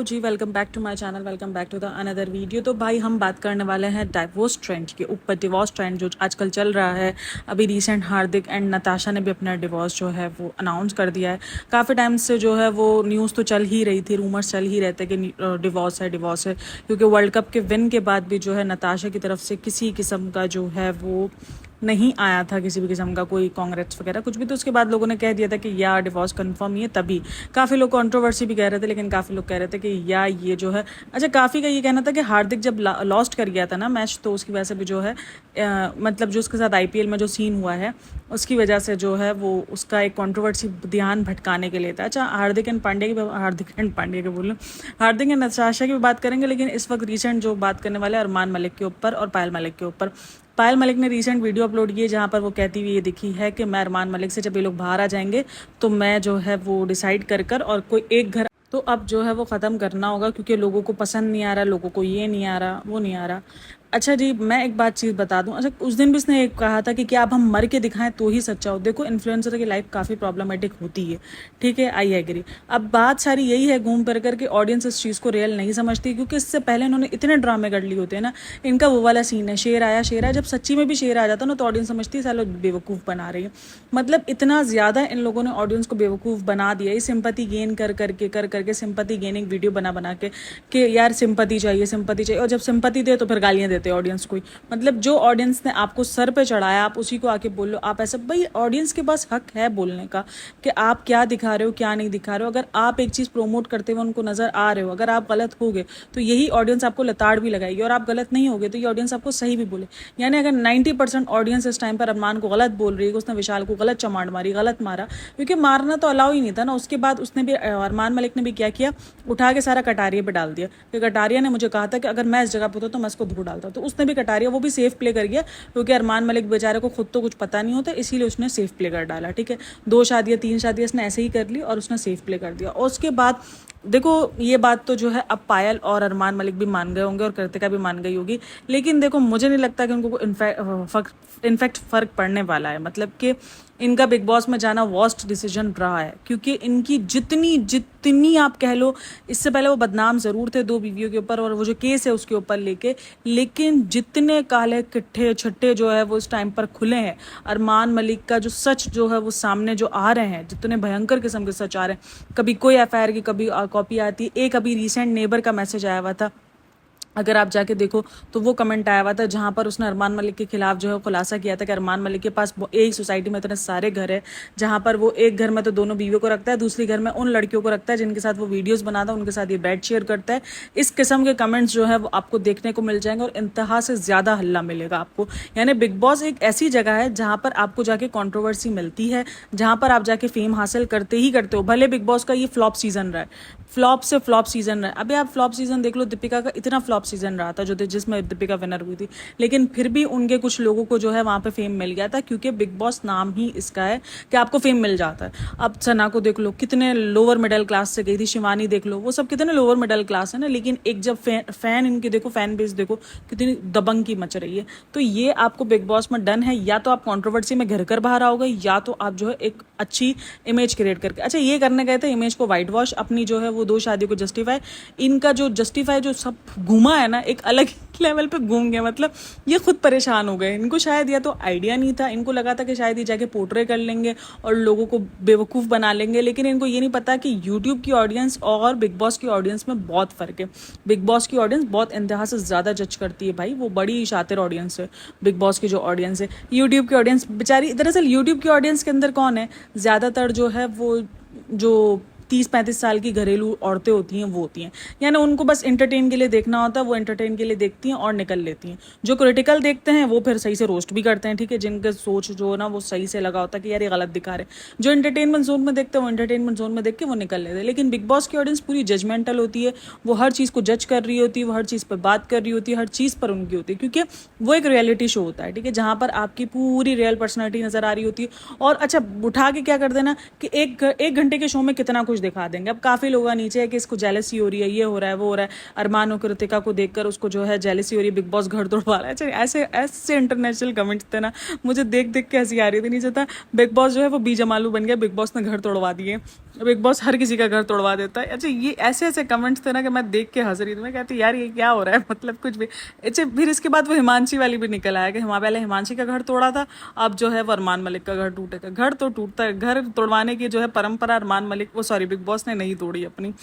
Ji, welcome back to my channel, welcome back to the another video. तो भाई हम बात करने वाले हैं डाइवोर्स ट्रेंड के ऊपर। डिवोर्स ट्रेंड जो आजकल चल रहा है, अभी रिसेंट हार्दिक एंड नताशा ने भी अपना डिवोर्स जो है वो अनाउंस कर दिया है। काफ़ी टाइम से जो है वो न्यूज़ तो चल ही रही थी, रूमर्स चल ही रहते कि डिवोर्स है, क्योंकि वर्ल्ड कप के विन के बाद भी जो है नताशा की तरफ से किसी किस्म का जो है वो नहीं आया था, किसी भी किस्म का कोई कांग्रेस वगैरह कुछ भी। तो उसके बाद लोगों ने कह दिया था कि या डिवोर्स कंफर्म ही है। तभी काफ़ी लोग कंट्रोवर्सी भी कह रहे थे, लेकिन काफ़ी लोग कह रहे थे कि या ये जो है अच्छा, काफ़ी का ये कहना था कि हार्दिक जब लॉस्ट कर गया था ना मैच, तो उसकी वजह से भी जो है मतलब जो उसके साथ आईपीएल में जो सीन हुआ है उसकी वजह से जो है वो उसका एक कंट्रोवर्सी ध्यान भटकाने के लिए था। अच्छा, हार्दिक एंड पांड्या के बोलूँ, हार्दिक एंड नताशा की भी बात करेंगे, लेकिन इस वक्त रिसेंट जो बात करने वाले हैं अरमान मलिक के ऊपर और पायल मलिक के ऊपर। पायल मलिक ने रीसेंट वीडियो अपलोड की है जहाँ पर वो कहती हुई ये दिखी है कि मैं अरमान मलिक से जब ये लोग बाहर आ जाएंगे तो मैं जो है वो डिसाइड कर और कोई एक घर तो अब जो है वो ख़त्म करना होगा, क्योंकि लोगों को पसंद नहीं आ रहा, लोगों को ये नहीं आ रहा, वो नहीं आ रहा। अच्छा जी, मैं एक बात चीज़ बता दूं। अच्छा, उस दिन भी इसने एक कहा था कि क्या अब हम मर के दिखाएं तो ही सच्चा हो। देखो, इन्फ्लुएंसर की लाइफ काफ़ी प्रॉब्लमेटिक होती है, ठीक है, आई एग्री। अब बात सारी यही है घूम फिर कर के ऑडियंस इस चीज़ को रियल नहीं समझती, क्योंकि इससे पहले इन्होंने इतने ड्रामे कर लिए होते हैं ना। इनका वो वाला सीन है, शेर आया शेर आया, जब सच्ची में भी शेर आ जाता ना तो ऑडियंस समझती है सालों बेवकूफ़ बना रही है। मतलब इतना ज़्यादा इन लोगों ने ऑडियंस को बेवकूफ़ बना दिया, सिंपैथी गेन कर करके सिंपैथी गेनिंग वीडियो बना के कि यार सिंपैथी चाहिए, और जब सिंपैथी दे तो फिर गालियाँ देते हैं ऑडियंस को। मतलब जो ऑडियंस ने आपको सर पे चढ़ाया आप उसी को आके बोलो। आप ऐसा, भाई ऑडियंस के पास हक है बोलने का कि आप क्या दिखा रहे हो क्या नहीं दिखा रहे हो। अगर आप एक चीज़ प्रोमोट करते हुए उनको नजर आ रहे हो, अगर आप गलत हो गए तो यही ऑडियंस आपको लताड़ भी लगाएगी, और आप गलत नहीं होगे तो ये ऑडियंस आपको सही भी बोले। यानी अगर 90% ऑडियंस इस टाइम पर अरमान को गलत बोल रही है कि उसने विशाल को गलत चमाड़ मारी, गलत मारा, क्योंकि मारना तो अलाउ ही नहीं था ना। उसके बाद उसने भी, अरमान मलिक ने भी क्या किया, उठा के सारा कटारिया पे डाल दिया कि कटारिया ने मुझे कहा था कि अगर मैं इस जगह पर होता तो मैं इसको धो डालता। तो उसने भी कटारिया, वो भी सेफ प्ले कर गया, क्योंकि अरमान मलिक बेचारे को खुद तो कुछ पता नहीं होता, इसीलिए उसने सेफ प्ले कर डाला। ठीक है, 2 शादियां 3 शादियां इसने ऐसे ही कर ली और उसने सेफ प्ले कर दिया। और उसके बाद देखो, ये बात तो जो है अब पायल और अरमान मलिक भी मान गए होंगे और कृतिका भी मान गई होगी, लेकिन देखो मुझे नहीं लगता कि उनको इनफैक्ट फ़र्क पड़ने वाला है। मतलब कि इनका बिग बॉस में जाना वर्स्ट डिसीजन रहा है, क्योंकि इनकी जितनी आप कह लो, इससे पहले वो बदनाम ज़रूर थे 2 बीवियों के ऊपर और वो जो केस है उसके ऊपर लेके, लेकिन जितने काले किट्ठे छट्टे जो है वो इस टाइम पर खुले हैं, अरमान मलिक का जो सच जो है वो सामने जो आ रहे हैं, जितने भयंकर किस्म के सच आ रहे हैं, कभी कोई एफआईआर की कभी कॉपी आती है। एक अभी रिसेंट नेबर का मैसेज आया हुआ था, अगर आप जाके देखो तो वो कमेंट आया हुआ था जहाँ पर उसने अरमान मलिक के खिलाफ जो है खुलासा किया था कि अरमान मलिक के पास एक सोसाइटी में इतने सारे घर है जहाँ पर वो एक घर में तो दोनों बीवियों को रखता है, दूसरी घर में उन लड़कियों को रखता है जिनके साथ वो वीडियोस बनाता है, उनके साथ ये बेड शेयर करता है। इस किस्म के कमेंट्स जो है वो आपको देखने को मिल जाएंगे और इंतहा से ज़्यादा हल्ला मिलेगा आपको। यानी बिग बॉस एक ऐसी जगह है जहाँ पर आपको जाके कॉन्ट्रोवर्सी मिलती है, जहाँ पर आप जाके फेम हासिल करते ही करते हो। भले बिग बॉस का ये फ्लॉप सीजन रहा है, फ्लॉप से फ्लॉप सीजन रहा है। अभी आप फ्लॉप सीजन देख लो, दीपिका का इतना फ्लॉप सीजन रहा था जो जिसमें दीपिका विनर हुई थी, लेकिन फिर भी उनके कुछ लोगों को जो है वहां पे फेम मिल गया था, क्योंकि बिग बॉस नाम ही इसका है कि आपको फेम मिल जाता है। अब सना को देख लो, कितने लोअर मिडिल क्लास से गई थी, शिवानी देख लो, वो सब कितने लोअर मिडिल क्लास है ना, लेकिन एक जब फैन इनकी देखो, फैन बेस देखो कितनी दबंग की मच रही है। तो ये आपको बिग बॉस में डन है, या तो आप कंट्रोवर्सी में घिर कर बाहर आओगे, या तो आप जो है एक अच्छी इमेज क्रिएट करके। अच्छा, ये करने गए थे इमेज को वाइट वॉश, अपनी जो है वो 2 शादियों को जस्टिफाई। इनका जो जस्टिफाई जो सब घूमा है ना, एक अलग लेवल पे घूम गया। मतलब ये खुद परेशान हो गए। इनको शायद या तो आइडिया नहीं था, इनको लगा था कि शायद ये जाके पोर्ट्रे कर लेंगे और लोगों को बेवकूफ़ बना लेंगे, लेकिन इनको ये नहीं पता कि यूट्यूब की ऑडियंस और बिग बॉस की ऑडियंस में बहुत फ़र्क है। बिग बॉस की ऑडियंस बहुत इंतहा से ज़्यादा जज करती है भाई, वो बड़ी शातिर ऑडियंस है। बिग बॉस की जो ऑडियंस है, यूट्यूब की ऑडियंस बेचारी, दरअसल यूट्यूब की ऑडियंस के अंदर कौन है ज़्यादातर जो है वो जो 30-35 साल की घरेलू औरतें होती हैं वो होती हैं। यानी उनको बस एंटरटेन के लिए देखना होता है, वो एंटरटेन के लिए देखती हैं और निकल लेती हैं। जो क्रिटिकल देखते हैं वो फिर सही से रोस्ट भी करते हैं, ठीक है, जिनका सोच जो ना वो सही से लगा होता है कि यार ये गलत दिखा रहे। जो एंटरटेनमेंट जोन में देखते हैं वो एंटरटेनमेंट जोन में देख के वो निकल लेते हैं। लेकिन बिग बॉस की ऑडियंस पूरी जजमेंटल होती है, वो हर चीज़ को जज कर रही होती है, वो हर चीज़ पर बात कर रही होती है, हर चीज़ पर उनकी होती है, क्योंकि वो एक रियलिटी शो होता है, ठीक है, जहाँ पर आपकी पूरी रियल पर्सनैलिटी नजर आ रही होती है। और अच्छा, उठा के क्या कर देना कि एक घंटे के शो में कितना कुछ दिखा देंगे। अब काफ़ी लोग नीचे है कि इसको जेलसी हो रही है, ये हो रहा है, वो हो रहा है, अरमान और कृतिका को देखकर उसको जो है जेलसी हो रही है, बिग बॉस घर तोड़वा रहा है। अच्छा, ऐसे ऐसे इंटरनेशनल कमेंट्स थे ना, मुझे देख देख के हंसी आ रही थी। नीचे था बिग बॉस जो है वो बीजमालू बन गया, बिग बॉस ने घर तोड़वा दिए, बिग बॉस हर किसी का घर तोड़वा देता है। अच्छा, ये ऐसे ऐसे कमेंट्स थे ना कि मैं देख के हंस रही थी। मैं कहती यार ये क्या हो रहा है, मतलब कुछ भी। अच्छा, फिर इसके बाद वो हिमांशी वाली भी निकल आया कि हमारे पहले हिमांशी का घर तोड़ा था, अब जो है वो अरमान मलिक का घर टूटेगा। घर तो टूटता है, घर तोड़वाने की जो है परंपरा अरमान मलिक वो सॉरी बिग बॉस ने नहीं तोड़ी अपनी।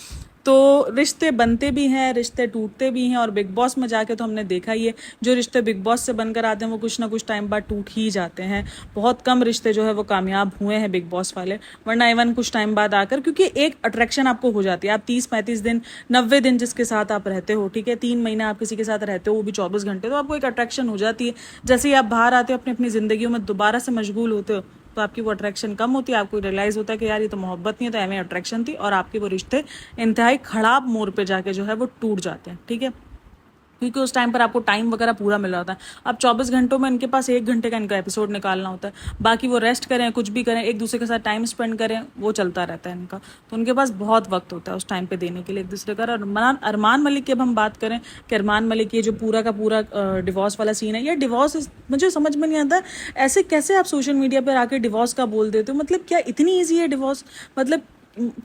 तो रिश्ते बनते भी हैं, रिश्ते टूटते भी हैं, और बिग बॉस में जाके तो हमने देखा ही है, जो रिश्ते बिग बॉस से बनकर आते हैं वो कुछ ना कुछ टाइम बाद टूट ही जाते हैं। बहुत कम रिश्ते जो है वो कामयाब हुए हैं बिग बॉस वाले, वरना इवन कुछ टाइम बाद आकर, क्योंकि एक अट्रैक्शन आपको हो जाती है। आप 30-35 दिन 90 दिन जिसके साथ आप रहते हो, ठीक है, 3 महीने आप किसी के साथ रहते हो, वो भी 24 घंटे, तो आपको एक अट्रैक्शन हो जाती है। जैसे ही आप बाहर आते हो अपनी अपनी जिंदगियों में दोबारा से मशगूल होते हो, तो आपकी वो अट्रैक्शन कम होती है। आपको रियलाइज होता है कि यार ये तो मोहब्बत नहीं है, तो एवं अट्रैक्शन थी, और आपके वो रिश्ते इंतहाई खराब मोड़ पे जाके जो है वो टूट जाते हैं, ठीक है, क्योंकि उस टाइम पर आपको टाइम वगैरह पूरा मिल रहा होता है। अब 24 घंटों में इनके पास 1 घंटे का इनका एपिसोड निकालना होता है, बाकी वो रेस्ट करें, कुछ भी करें, एक दूसरे के साथ टाइम स्पेंड करें, वो चलता रहता है इनका। तो उनके पास बहुत वक्त होता है उस टाइम पे देने के लिए एक दूसरे का। और अरमान मलिक की अब हम बात करें कि अरमान मलिक ये जो पूरा का पूरा डिवोर्स वाला सीन है, ये डिवोर्स मुझे समझ में नहीं आता ऐसे कैसे आप सोशल मीडिया पर आके डिवोर्स का बोल देते हो। मतलब क्या इतनी ईजी है डिवोर्स? मतलब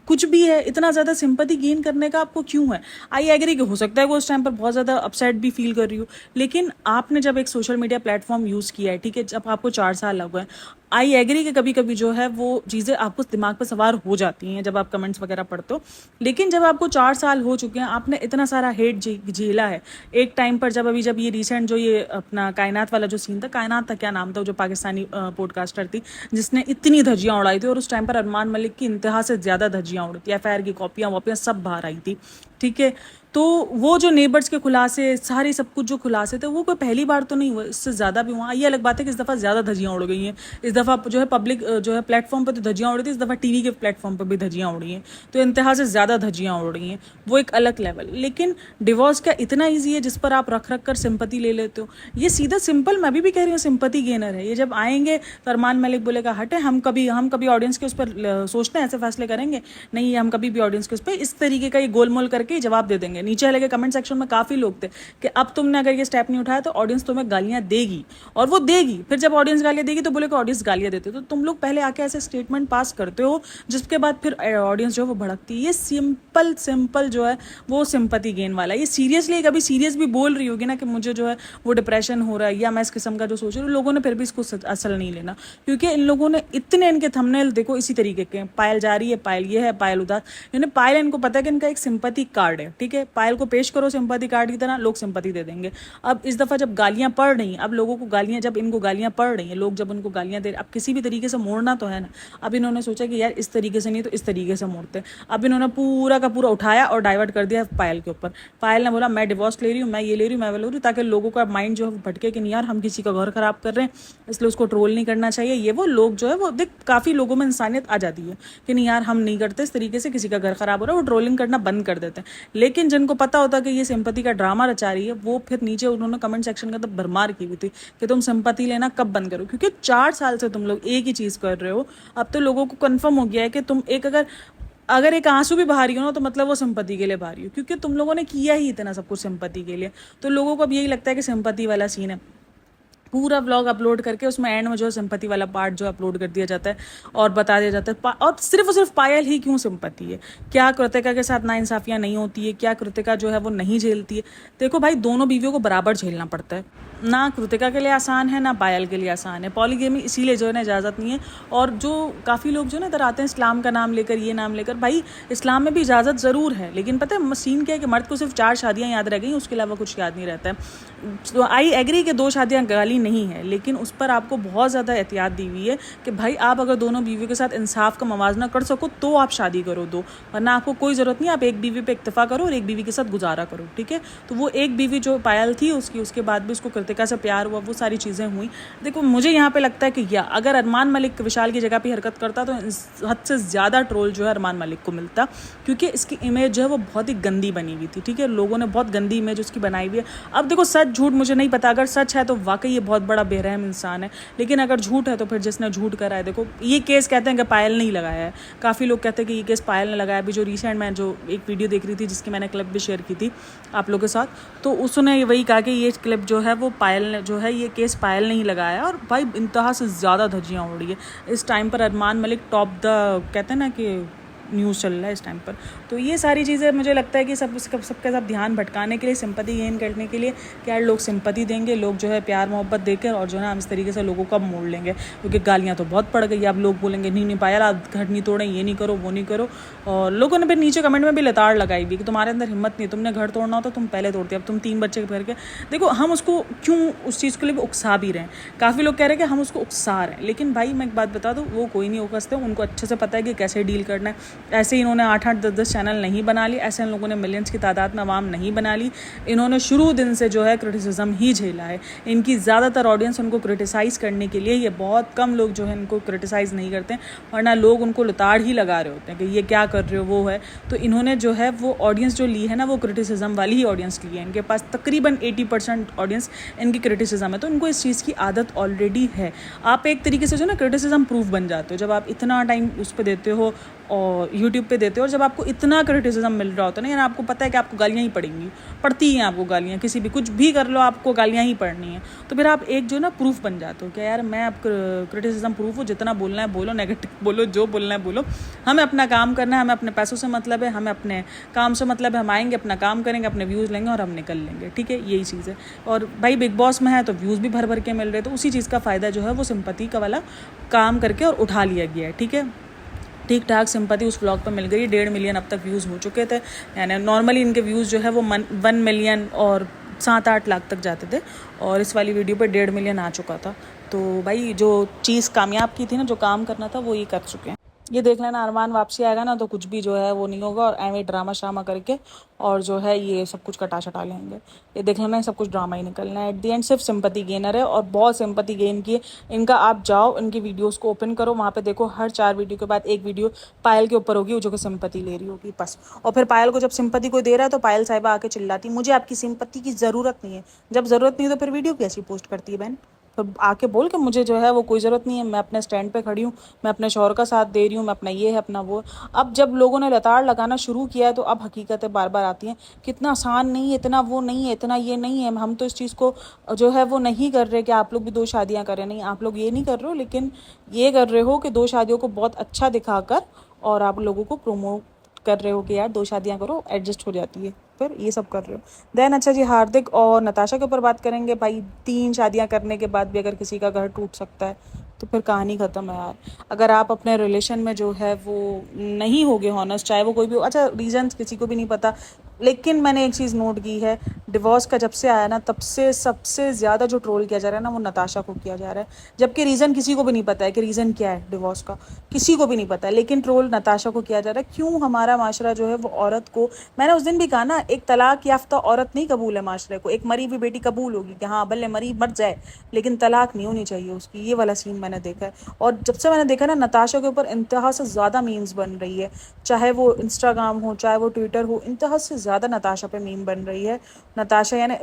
कुछ भी है, इतना ज़्यादा सिंपैथी गेन करने का आपको क्यों है? आई एग्री कि हो सकता है वो उस टाइम पर बहुत ज़्यादा अपसेट भी फील कर रही हो, लेकिन आपने जब एक सोशल मीडिया प्लेटफॉर्म यूज़ किया है, ठीक है, जब आपको 4 साल लग गए, आई एग्री कि कभी कभी जो है वो चीज़ें आपको दिमाग पर सवार हो जाती हैं जब आप कमेंट्स वगैरह पढ़ते हो, लेकिन जब आपको 4 साल हो चुके हैं, आपने इतना सारा हेट झेला है। एक टाइम पर जब ये रिसेंट जो ये अपना कायनात वाला जो सीन था, कायनात था क्या नाम था, जो पाकिस्तानी पॉडकास्टर थी जिसने इतनी धज्जियाँ उड़ाई थी, और उस टाइम पर अरमान मलिक की इंतहा से ज़्यादा धज्जियाँ उड़ी थी, एफआईआर की कॉपियाँ वॉपियाँ सब बाहर आई थी, ठीक है। तो वो जो नेबर्स के खुलासे, सारे सब कुछ जो खुलासे थे, वो कोई पहली बार तो नहीं हुआ, इससे ज़्यादा भी हुआ। ये अलग बात है कि इस दफ़ा ज़्यादा धज्जियाँ उड़ गई हैं। इस दफ़ा जो है पब्लिक जो है प्लेटफॉर्म पर तो धज्जियाँ उड़ी थी, इस दफ़ा टीवी के प्लेटफॉर्म पर भी धज्जियाँ उड़ी हैं, तो इंतहा से ज़्यादा धज्जियाँ उड़ रही हैं, वो एक अलग लेवल। लेकिन डिवोर्स क्या इतना ईजी है जिस पर आप रख रख कर सिंपत्ति ले लेते हो? ये सीधा सिंपल, मैं भी कह रही हूँ सिंपत्ति गेनर है। ये जब आएंगे तो अरमान मलिक बोलेगा हटे, हम कभी ऑडियंस के उस पर सोचते हैं ऐसे फैसले करेंगे नहीं, हम कभी भी ऑडियंस के उस पर इस तरीके का ये गोलमोल करके जवाब दे देंगे। नीचे लगे कमेंट सेक्शन में काफ़ी लोग थे कि अब तुमने अगर ये स्टेप नहीं उठाया तो ऑडियंस तुम्हें गालियां देगी, और वो देगी। फिर जब ऑडियंस गालियां देगी तो बोले कि ऑडियंस गालियां देते, तो तुम लोग पहले आके ऐसे स्टेटमेंट पास करते हो जिसके बाद फिर ऑडियंस जो है वो भड़कती है। ये सिंपल जो है वो सिंपैथी गेन वाला है। ये सीरियसली कभी सीरियस भी बोल रही होगी ना कि मुझे जो है वो डिप्रेशन हो रहा है या मैं इस किस्म का जो सोच रही हूँ, लोगों ने फिर भी इसको असल नहीं लेना, क्योंकि इन लोगों ने इतने इनके थंबनेल देखो इसी तरीके के, पायल जा रही है, पायल ये है, पायल उदास, यानी पायल इनको पता है कि इनका एक सिंपैथी कार्ड है, ठीक है, पायल को पेश करो सिंपैथी कार्ड की तरह, लोग सिंपैथी दे देंगे। अब इस दफ़ा जब गालियां पड़ रही हैं, अब लोगों को गालियां, जब इनको गालियां पड़ रही हैं, लोग जब उनको गालियां दे रहे, अब किसी भी तरीके से मोड़ना तो है ना। अब इन्होंने सोचा कि यार इस तरीके से नहीं तो इस तरीके से मोड़ते। अब इन्होंने पूरा का पूरा उठाया और डाइवर्ट कर दिया पायल के ऊपर। पायल ने बोला मैं डिवोर्स ले रही हूँ, मैं ये ले रही हूँ, मैं वो ले रही हूँ, ताकि लोगों का माइंड जो है भटके कि नहीं यार हम किसी का घर खराब कर रहे हैं, इसलिए उसको ट्रोल नहीं करना चाहिए। ये वो लोग जो है वो देख, काफ़ी लोगों में इंसानियत आ जाती है कि नहीं यार हम नहीं करते इस तरीके से, किसी का घर खराब हो रहा है, वो ट्रोलिंग करना बंद कर देते हैं। लेकिन जिनको पता होता है कि ये सिंपैथी का ड्रामा रचा रही है, वो फिर नीचे उन्होंने कमेंट सेक्शन का तब भरमार की हुई थी कि तुम सिंपैथी लेना कब बंद करो, क्योंकि 4 साल से तुम लोग एक ही चीज़ कर रहे हो। अब तो लोगों को कन्फर्म हो गया है कि तुम एक अगर एक आंसू भी बहा रही हो ना, तो मतलब वो सिंपैथी के लिए बहा रही हो, क्योंकि तुम लोगों ने किया ही इतना सब कुछ सिंपैथी के लिए। तो लोगों को अब यही लगता है कि सिंपैथी वाला सीन है। पूरा व्लॉग अपलोड करके उसमें एंड में जो सिंपैथी वाला पार्ट जो अपलोड कर दिया जाता है और बता दिया जाता है और सिर्फ पायल ही क्यों सिंपैथी है, क्या कृतिका के साथ नाइंसाफियाँ नहीं होती है, क्या कृतिका जो है वो नहीं झेलती है। देखो भाई, दोनों बीवियों को बराबर झेलना पड़ता है, ना कृतिका के लिए आसान है ना पायल के लिए आसान है। पॉलीगेमी इसीलिए जो है ना इजाज़त नहीं है। और जो काफ़ी लोग जो ना इधर आते हैं इस्लाम का नाम लेकर, ये नाम लेकर, भाई इस्लाम में भी इजाज़त ज़रूर है, लेकिन पता है सीन क्या है कि मर्द को सिर्फ 4 शादियाँ याद रह गई, उसके अलावा कुछ याद नहीं रहता है। तो आई एग्री कि 2 शादियाँ गाली नहीं है, लेकिन उस पर आपको बहुत ज़्यादा एहतियात दी हुई है कि भाई आप अगर दोनों बीवियों के साथ इंसाफ का मवाजना कर सको तो आप शादी करो दो, वरना आपको कोई ज़रूरत नहीं, आप एक बीवी पे इक्तफा करो और एक बीवी के साथ गुजारा करो, ठीक है। तो वो एक बीवी जो पायल थी उसके बाद भी उसको कृतिका से प्यार हुआ, वो सारी चीज़ें हुई। देखो मुझे यहाँ पे लगता है कि अगर अरमान मलिक विशाल की जगह पे हरकत करता तो हद से ज़्यादा ट्रोल जो है अरमान मलिक को मिलता, क्योंकि इसकी इमेज जो है वो बहुत ही गंदी बनी हुई थी। ठीक है, लोगों ने बहुत गंदी इमेज उसकी बनाई हुई है। अब देखो सच झूठ मुझे नहीं पता, अगर सच है तो वाकई ये बहुत बड़ा बेरहम इंसान है, लेकिन अगर झूठ है तो फिर जिसने झूठ करा है, देखो ये केस कहते हैं कि पायल नहीं लगाया है, काफ़ी लोग कहते हैं कि ये केस पायल ने लगाया। अभी जो रिसेंट मैं जो एक वीडियो देख रही थी जिसकी मैंने क्लिप भी शेयर की थी आप लोगों के साथ, तो उसने वही कहा कि ये क्लिप जो है वो पायल ने जो है ये केस पायल नहीं लगाया। और भाई इंतहा से ज़्यादा धज्जियाँ उड़ रही है इस टाइम पर। अरमान मलिक टॉप द कहते हैं ना कि न्यूज़ चल रहा है इस टाइम पर। तो ये सारी चीज़ें मुझे लगता है कि सबके सब ध्यान भटकाने के लिए, सिंपैथी गेन करने के लिए कि यार लोग सिंपैथी देंगे, लोग जो है प्यार मोहब्बत देकर और जो है हम इस तरीके से लोगों को अब मोड़ लेंगे, क्योंकि गालियाँ तो बहुत पड़ गई। अब लोग बोलेंगे नहीं पायल आप घर नहीं तोड़ें, ये नहीं करो वो नहीं करो। और लोगों ने फिर नीचे कमेंट में भी लताड़ लगाई भी कि तुम्हारे अंदर हिम्मत नहीं, तुमने घर तोड़ना होता तुम पहले तोड़ते, अब तुम 3 बच्चे करके। देखो हम उसको क्यों उस चीज़ के लिए उकसा भी रहे हैं, काफ़ी लोग कह रहे हैं कि हम उसको उकसा रहे हैं, लेकिन भाई मैं एक बात बता दूँ, वो कोई नहीं उकसते, उनको अच्छे से पता है कि कैसे डील करना है। ऐसे इन्होंने 8-8 10-10 चैनल नहीं बना ली, ऐसे इन लोगों ने मिलियंस की तादाद में आवाम नहीं बना ली। इन्होंने शुरू दिन से जो है क्रिटिसिज्म ही झेला है। इनकी ज़्यादातर ऑडियंस उनको क्रिटिसाइज़ करने के लिए, ये बहुत कम लोग जो है इनको क्रिटिसाइज़ नहीं करते हैं, वरना लोग उनको लताड़ ही लगा रहे होते हैं कि ये क्या कर रहे हो वो है। तो इन्होंने जो है वो ऑडियंस जो ली है ना, वो क्रिटिसिज्म वाली ही ऑडियंस ली है। इनके पास तकरीबन 80% ऑडियंस इनकी क्रिटिसिज्म है, तो इनको इस चीज़ की आदत ऑलरेडी है। आप एक तरीके से जो ना क्रिटिसिज्म प्रूफ बन जाते हो जब आप इतना टाइम उस पर देते हो और यूट्यूब पे देते हो, और जब आपको इतना क्रिटिसिज्म मिल रहा होता है ना, यानी आपको पता है कि आपको गालियाँ ही पड़ेंगी, पड़ती हैं आपको गालियाँ, किसी भी कुछ भी कर लो आपको गालियाँ ही पड़नी है। तो फिर आप एक जो ना प्रूफ बन जाते हो कि यार मैं अब क्रिटिसिज्म प्रूफ हूँ, जितना बोलना है बोलो, नेगेटिव बोलो, जो बोलना है बोलो, हमें अपना काम करना है, हमें अपने पैसों से मतलब है, हमें अपने काम से मतलब है, हम आएंगे अपना काम करेंगे, अपने व्यूज़ लेंगे और हम निकल लेंगे। ठीक है, यही चीज़ है। और भाई बिग बॉस में है तो व्यूज़ भी भर भर के मिल रहे, तो उसी चीज़ का फ़ायदा जो है वो सिंपैथी का वाला काम करके और उठा लिया गया है। ठीक है, ठीक ठाक सिंपैथी उस ब्लॉग पर मिल गई। 1.5 मिलियन अब तक व्यूज़ हो चुके थे, यानी नॉर्मली इनके व्यूज़ जो है वो 1 मिलियन और 7-8 लाख तक जाते थे, और इस वाली वीडियो पर 1.5 मिलियन आ चुका था। तो भाई जो चीज़ कामयाब की थी ना, जो काम करना था, वो ये कर चुके हैं। ये देख लेना, अरमान वापसी आएगा ना तो कुछ भी जो है वो नहीं होगा, और एवं ड्रामा श्रामा करके और जो है ये सब कुछ कटा छटा लेंगे। ये देख लेना, सब कुछ ड्रामा ही निकलना है। एट दी एंड सिर्फ सिंपैथी गेनर है, और बहुत सिंपैथी गेन की इनका। आप जाओ इनकी वीडियोस को ओपन करो, वहाँ पे देखो हर 4 वीडियो के बाद एक वीडियो पायल के ऊपर होगी जो कि सिंपैथी ले रही होगी बस। और फिर पायल को जब सिंपैथी कोई दे रहा है तो पायल साहिबा आके चिल्लाती, मुझे आपकी सिंपैथी की ज़रूरत नहीं है। जब ज़रूरत नहीं है तो फिर वीडियो कैसी पोस्ट करती है बहन? तो आके बोल के मुझे जो है वो कोई ज़रूरत नहीं है, मैं अपने स्टैंड पे खड़ी हूँ, मैं अपने शौहर का साथ दे रही हूँ, मैं अपना ये है अपना वो। अब जब लोगों ने लताड़ लगाना शुरू किया है तो अब हकीकतें बार बार आती हैं, कितना आसान नहीं है, इतना वो नहीं है, इतना ये नहीं है, हम तो इस चीज़ को जो है वो नहीं कर रहे कि आप लोग भी 2 शादियाँ करें, नहीं आप लोग ये नहीं कर रहे हो, लेकिन ये कर रहे हो कि 2 शादियों को बहुत अच्छा दिखाकर और आप लोगों को प्रोमोट कर रहे हो कि यार 2 शादियाँ करो, एडजस्ट हो जाती है, फिर ये सब कर रहे हो। देन अच्छा जी, हार्दिक और नताशा के ऊपर बात करेंगे। भाई 3 शादियां करने के बाद भी अगर किसी का घर टूट सकता है तो फिर कहानी ख़त्म है यार। अगर आप अपने रिलेशन में जो है वो नहीं होगे हॉनेस्ट, चाहे वो कोई भी हो, अच्छा रीजन किसी को भी नहीं पता, लेकिन मैंने एक चीज़ नोट की है, डिवोर्स का जब से आया ना तब से सबसे ज़्यादा जो ट्रोल किया जा रहा है ना वो नताशा को किया जा रहा है, जबकि रीज़न किसी को भी नहीं पता है कि रीज़न क्या है डिवोर्स का, किसी को भी नहीं पता है, लेकिन ट्रोल नताशा को किया जा रहा है। क्यों? हमारा माशरा जो है वो औरत को, मैंने उस दिन भी कहा ना, एक तलाक याफ्ता औरत नहीं कबूल है माशरे को, एक मरी हुई बेटी कबूल होगी कि हाँ बल्ले मरी मर जाए, लेकिन तलाक नहीं होनी चाहिए उसकी। ये वाला सीन मैंने देखा है, और जब से मैंने देखा ना नताशा के ऊपर इंतहा से ज़्यादा मीम्स बन रही है, चाहे वो इंस्टाग्राम हो चाहे वो ट्विटर हो, इंतहा से ज़्यादा नताशा पे मीम बन रही है। नताशा यानी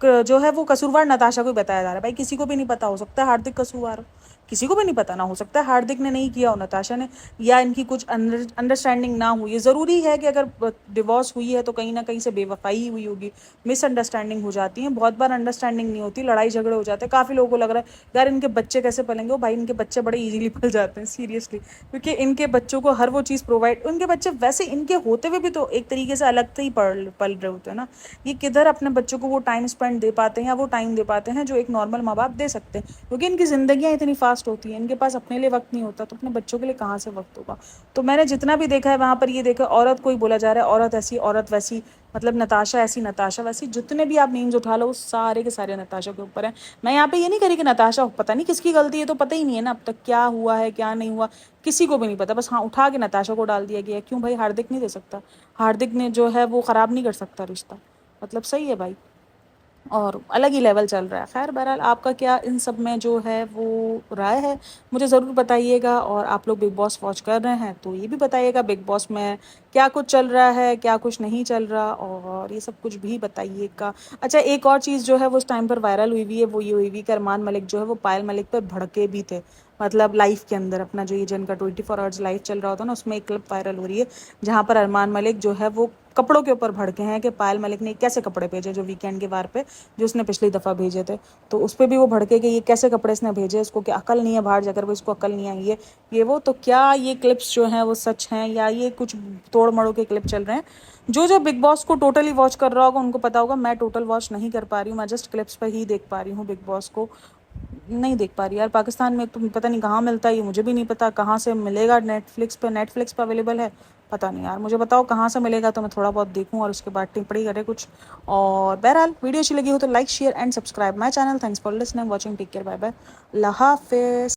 जो है वो कसूरवार नताशा को बताया जा रहा है। भाई किसी को भी नहीं पता, हो सकता है हार्दिक कसूरवार हो, किसी को भी नहीं पता ना, हो सकता है हार्दिक ने नहीं किया हो, नताशा ने, या इनकी कुछ अंडरस्टैंडिंग ना हुई है। ज़रूरी है कि अगर डिवोर्स हुई है तो कहीं ना कहीं से बेवफाई हुई होगी, मिसअंडरस्टैंडिंग हो जाती है, बहुत बार अंडरस्टैंडिंग नहीं होती, लड़ाई झगड़े हो जाते हैं। काफ़ी लोगों को लग रहा है यार इनके बच्चे कैसे पलेंगे, वो भाई इनके बच्चे बड़े ईजिली पल जाते हैं सीरियसली, क्योंकि इनके बच्चों को हर वो चीज़ प्रोवाइड, उनके बच्चे वैसे इनके होते हुए भी तो एक तरीके से अलग से ही पल रहे होते हैं ना। ये किधर अपने बच्चों को वो टाइम स्पेंड दे पाते हैं, या वो टाइम दे पाते हैं जो एक नॉर्मल माँ बाप दे सकते हैं, क्योंकि इनकी ज़िंदगियाँ इतनी फास्ट होती हैं, इनके पास अपने लिए वक्त नहीं होता, तो अपने बच्चों के लिए कहाँ से वक्त होगा। तो मैंने जितना भी देखा है वहाँ पर ये देखा, औरत को ही बोला जा रहा है, औरत ऐसी औरत वैसी, मतलब नताशा ऐसी नताशा वैसी, जितने भी आप मीम्स उठा लो सारे के सारे नताशा के ऊपर हैं। मैं यहाँ पे ये नहीं करी कि नताशा पता नहीं किसकी गलती है, तो पता ही नहीं है ना अब तक क्या हुआ है क्या नहीं हुआ, किसी को भी नहीं पता, बस हाँ उठा के नताशा को डाल दिया गया है। क्यों भाई? हार्दिक नहीं दे सकता? हार्दिक ने जो है वो ख़राब नहीं कर सकता रिश्ता? मतलब सही है भाई। और अलग ही लेवल चल रहा है। खैर बहरहाल आपका क्या इन सब में जो है वो राय है, मुझे ज़रूर बताइएगा। और आप लोग बिग बॉस वॉच कर रहे हैं तो ये भी बताइएगा बिग बॉस में क्या कुछ चल रहा है, क्या कुछ नहीं चल रहा, और ये सब कुछ भी बताइएगा। अच्छा, एक और चीज़ जो है वो उस टाइम पर वायरल हुई हुई है, वो ये हुई हुई कि अरमान मलिक जो है वो पायल मलिक पर भड़के भी थे। मतलब लाइफ के अंदर अपना जो ये जिनका 24 आवर्स लाइव चल रहा होता है ना, उसमें एक क्लिप वायरल हो रही है जहाँ पर अरमान मलिक जो है वो कपड़ों के ऊपर भड़के हैं कि पायल मलिक ने कैसे कपड़े भेजे जो वीकेंड के वार पे जो उसने पिछली दफ़ा भेजे थे। तो उस पर भी वो भड़के कि ये कैसे कपड़े इसने भेजे, इसको क्या अकल नहीं है, बाहर जाकर वो इसको अकल नहीं आई है ये वो। तो क्या ये क्लिप्स जो हैं वो सच हैं या ये कुछ तोड़ मड़ोड़ के क्लिप चल रहे हैं? जो बिग बॉस को टोटली वॉच कर रहा होगा उनको पता होगा, मैं टोटल वॉच नहीं कर पा रही हूँ, मैं जस्ट क्लिप्स पर ही देख पा रही हूँ, बिग बॉस को नहीं देख पा रही यार। पाकिस्तान में तो पता नहीं कहाँ मिलता है, ये मुझे भी नहीं पता कहाँ से मिलेगा। नेटफ्लिक्स पे अवेलेबल है, पता नहीं यार, मुझे बताओ कहाँ से मिलेगा तो मैं थोड़ा बहुत देखूँ और उसके बाद टिप्पणी करे कुछ। और बहरहाल वीडियो अच्छी लगी हो तो like share and subscribe my channel. Thanks for listening watching, take care, bye bye, अल्लाह हाफिज़।